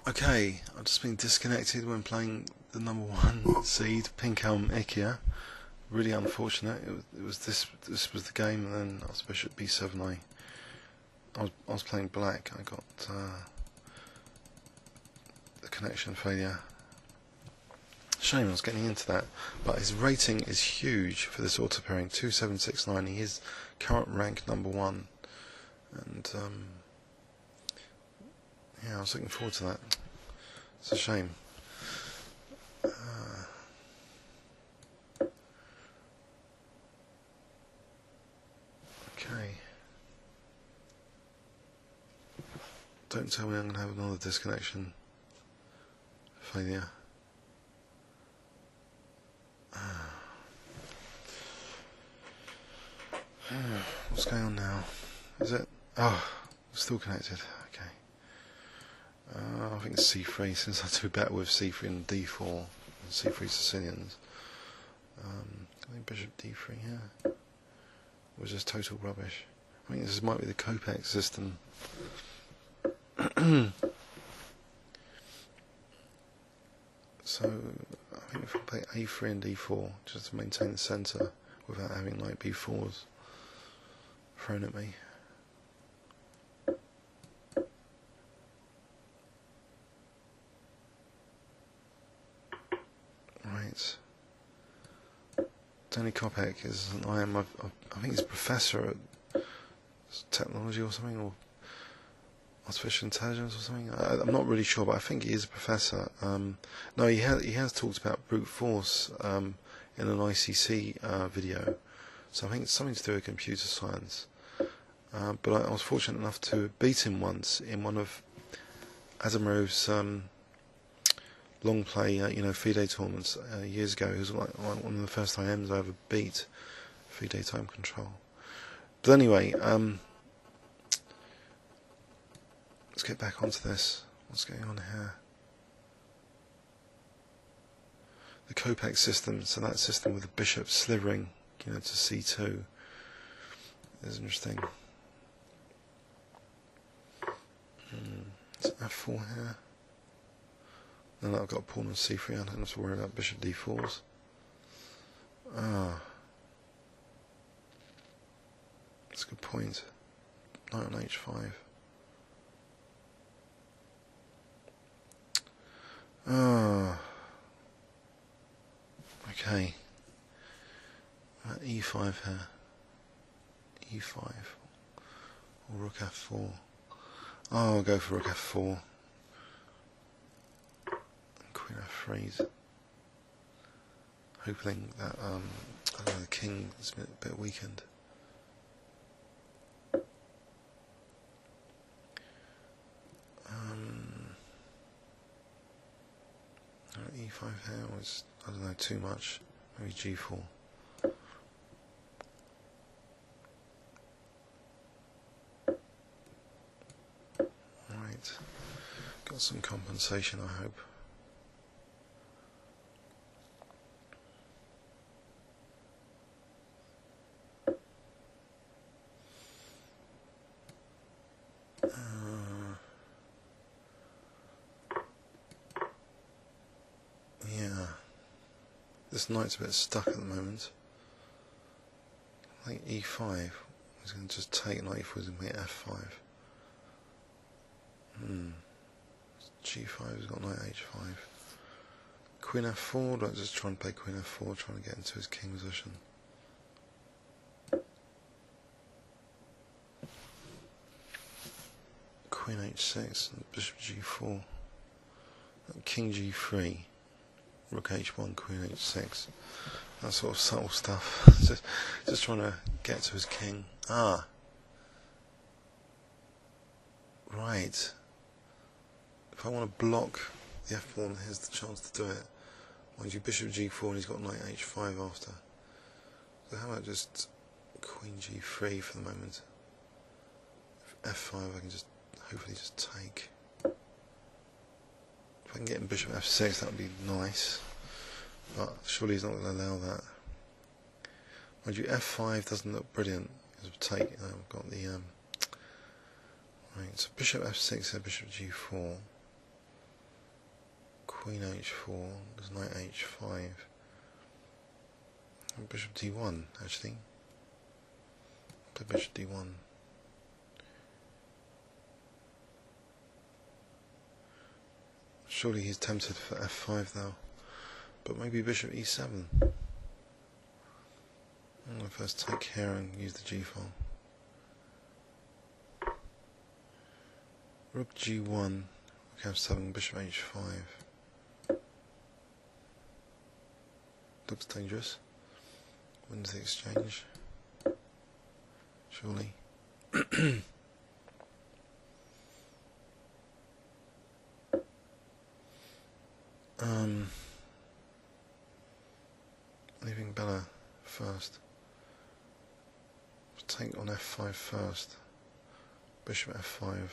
Okay, I've just been disconnected when playing the #1 seed, Pink Elm Ikea. Really unfortunate. It was this was the game, and then I was bishop b7. I was playing black. I got the connection failure. Shame, I was getting into that. But his rating is huge for this auto pairing, 2769. He is current rank #1, and yeah, I was looking forward to that. It's a shame. Okay. Don't tell me I'm going to have another disconnection failure. What's going on now? Is it? Oh, still connected. Okay. I think it's C3, since I do better with C3 and D4 and C3 Sicilians. I think bishop D3 here was just total rubbish. I think this might be the Qp3 system. So I think if I play A3 and D4 just to maintain the centre without having like B4s thrown at me. Right. Danny Kopek is an I think he's a professor at technology or something, or artificial intelligence or something. I'm not really sure, but I think he is a professor. No, he has talked about brute force in an ICC video, so I think it's something to do with computer science. But I was fortunate enough to beat him once in one of Asamov's long play, FIDE tournaments years ago. It was like one of the first IMs I ever beat, FIDE TimeControl. But anyway, let's get back onto this. What's going on here? The Qp3 system, so that system with the bishop slithering, to c2 is interesting. It's f4 here. Now that I've got a pawn on c3, I don't have to worry about bishop d4s. That's a good point. Knight on h5. Okay. E5 here. E5. Or rook f4. Oh, I'll go for rook f4. And queen f3. Hoping that, I don't know, the king is a bit weakened. E5 here was, I don't know, too much. Maybe g4. Right. Got some compensation, I hope. This knight's a bit stuck at the moment. I think e5 is going to just take knight e4, is going to be f5. G5 has got knight h5. Queen f4, do I just try and play queen f4, trying to get into his king position? Queen h6, and bishop g4. And king g3. Rook h1, queen h6. That sort of subtle stuff. just trying to get to his king. Right. If I want to block the f pawn, here's the chance to do it. Mind you, bishop g4, and he's got knight h5 after. So how about just queen g3 for the moment? If f5, I can just hopefully just take. If I can get him bishop f6, that would be nice, but surely he's not going to allow that. Mind you, f5 doesn't look brilliant as a take. I've got the right. So bishop f6 here, bishop g4. Queen h4, there's knight h5, and bishop d1 actually. Play bishop d1. Surely he's tempted for f5 now, but maybe bishop e7. I'm going to first take here and use the g file. Rook g1, Qf7, bishop h5. Looks dangerous. Wins the exchange. Surely. Leaving Bella first. Take on f5 first. Bishop f5.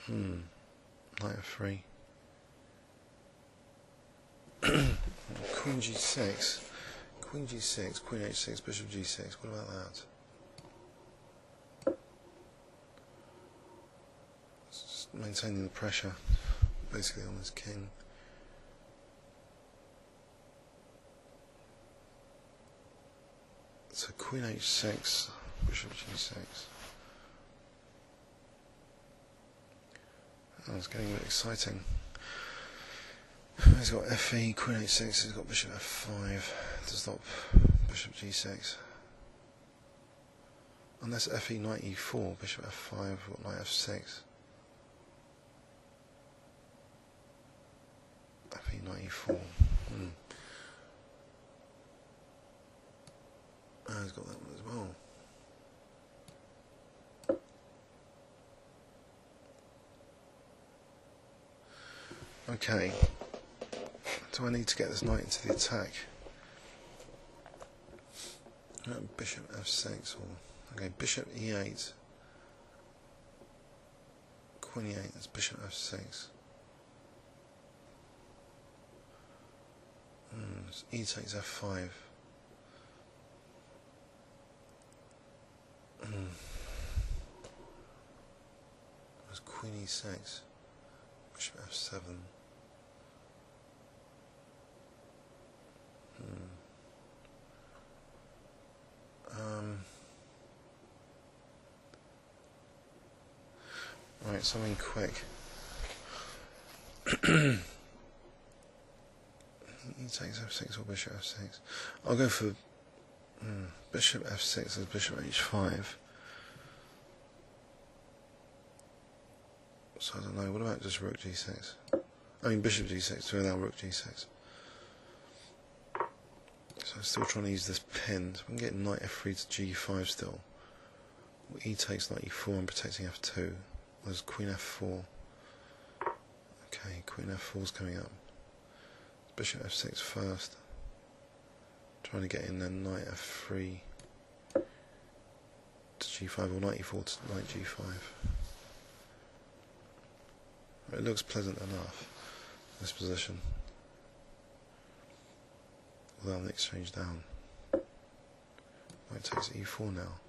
Knight f3. Queen g6. Queen g6, queen h6, bishop g6. What about that? Just maintaining the pressure, basically, on this king. So queen h6, bishop g6. Oh, it's getting a bit exciting. He's got fe, queen h6, he's got bishop f5 to stop bishop g6. Unless fe knight e4, bishop f5, we've got knight f6. Fe knight e4. He's got that one as well. Okay. Do I need to get this knight into the attack? Bishop f6 or okay, bishop e8. Queen e8, that's bishop f6. E takes f5. There's queen e6, bishop f7. Right, something quick. E takes f6 or bishop f6. I'll go for bishop f6 as bishop h5. So I don't know, what about just rook g6? I mean bishop g6 to allow rook g6. So I'm still trying to use this pin. So we can get knight f3 to g5 still. E takes knight e4 and protecting f2. There's queen f4. Okay, queen f4 is coming up. Bishop f6 first. Trying to get in then knight f3 to g5 or knight e4 to knight g5. It looks pleasant enough, this position. Without the exchange down. Knight takes e4 now.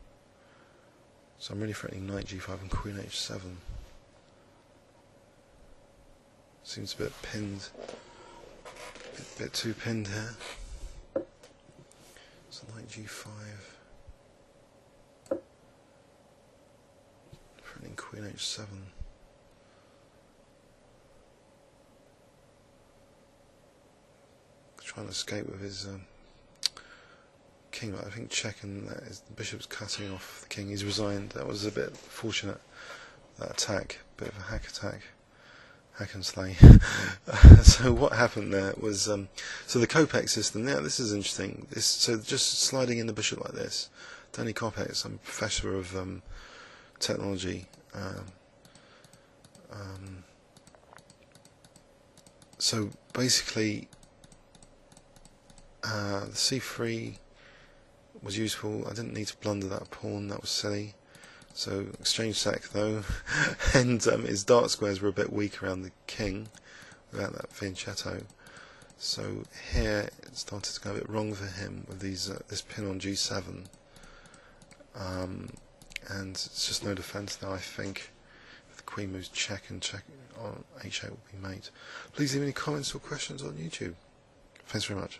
So I'm really threatening knight g5 and queen h7. Seems a bit pinned. A bit too pinned here. So knight g5. Threatening queen h7. Trying to escape with his king, but I think checking that the bishop's cutting off the king. He's resigned. That was a bit fortunate, that attack. Bit of a hack attack. Hack and slay. So what happened there was, so the Kopek system, yeah, this is interesting. So just sliding in the bishop like this. Danny Kopek, I'm a professor of technology. So basically, the c3 was useful. I didn't need to blunder that pawn, that was silly. So exchange sack though, and his dark squares were a bit weak around the king without that fianchetto. So here it started to go a bit wrong for him with these this pin on g7, and it's just no defence now. I think if the queen moves check and check on H8 will be made. Please leave any comments or questions on YouTube. Thanks very much.